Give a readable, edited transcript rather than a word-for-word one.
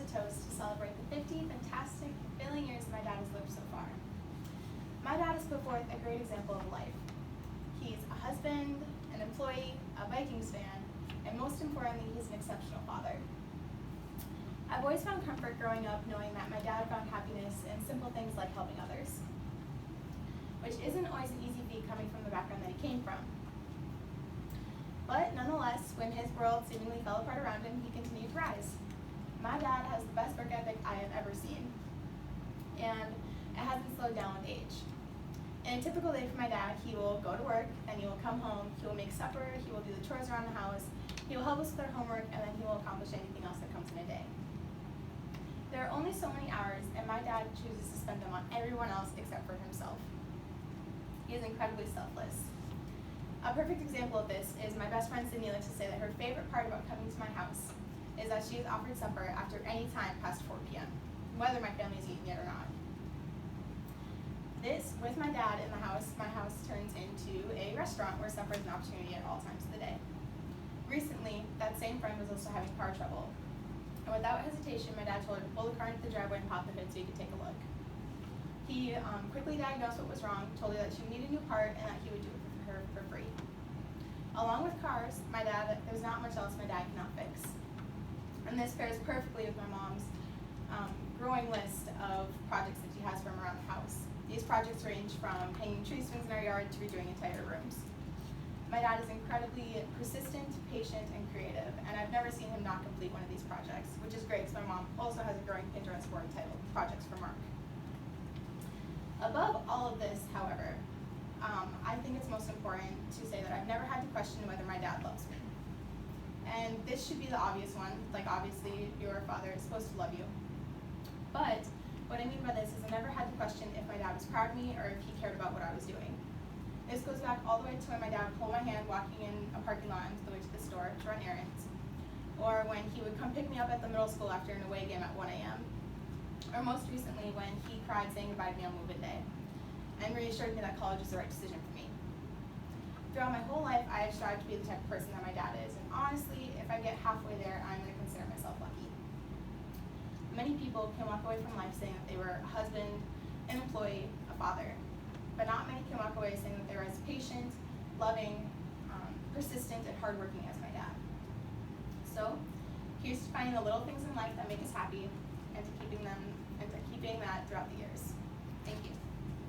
a toast to celebrate the 50 fantastic, fulfilling years my dad has lived so far. My dad has put forth a great example of life. He's a husband, an employee, a Vikings fan, and most importantly, he's an exceptional father. I've always found comfort growing up knowing that my dad found happiness in simple things like helping others, which isn't always an easy feat coming from the background that he came from. But nonetheless, when his world seemingly fell apart around him, he continued to rise. My dad has the best work ethic I have ever seen, and it hasn't slowed down with age. In a typical day for my dad, he will go to work, and he will come home, he will make supper, he will do the chores around the house, he will help us with our homework, and then he will accomplish anything else that comes in a day. There are only so many hours, and my dad chooses to spend them on everyone else except for himself. He is incredibly selfless. A perfect example of this is my best friend Sydney likes to say that her favorite part about coming to my house is that she is offered supper after any time past 4 p.m., whether my family's eaten yet or not. This, with my dad in the house, my house turns into a restaurant where supper is an opportunity at all times of the day. Recently, that same friend was also having car trouble, and without hesitation, my dad told her to pull the car into the driveway and pop the hood so he could take a look. He quickly diagnosed what was wrong, told her that she would need a new part, and that he would do it for her for free. Along with cars, there's not much else my dad cannot fix. And this pairs perfectly with my mom's growing list of projects that she has for him around the house. These projects range from hanging tree swings in our yard to redoing entire rooms. My dad is incredibly persistent, patient, and creative, and I've never seen him not complete one of these projects, which is great because my mom also has a growing Pinterest board titled Projects for Mark. Above all of this, however, I think it's most important to say that I've never had to question whether my dad loves me. And this should be the obvious one, like obviously your father is supposed to love you. But what I mean by this is I never had to question if my dad was proud of me or if he cared about what I was doing. This goes back all the way to when my dad would hold my hand walking in a parking lot on the way to the store to run errands, or when he would come pick me up at the middle school after an away game at 1 a.m., or most recently when he cried saying goodbye to me on move-in day and reassured me that college was the right decision for me. Throughout my whole life, I have strived to be the type of person that my dad is, and honestly, if I get halfway there, I'm going to consider myself lucky. Many people can walk away from life saying that they were a husband, an employee, a father, but not many can walk away saying that they were as patient, loving, persistent, and hardworking as my dad. So, here's to finding the little things in life that make us happy, and to keeping that throughout the years. Thank you.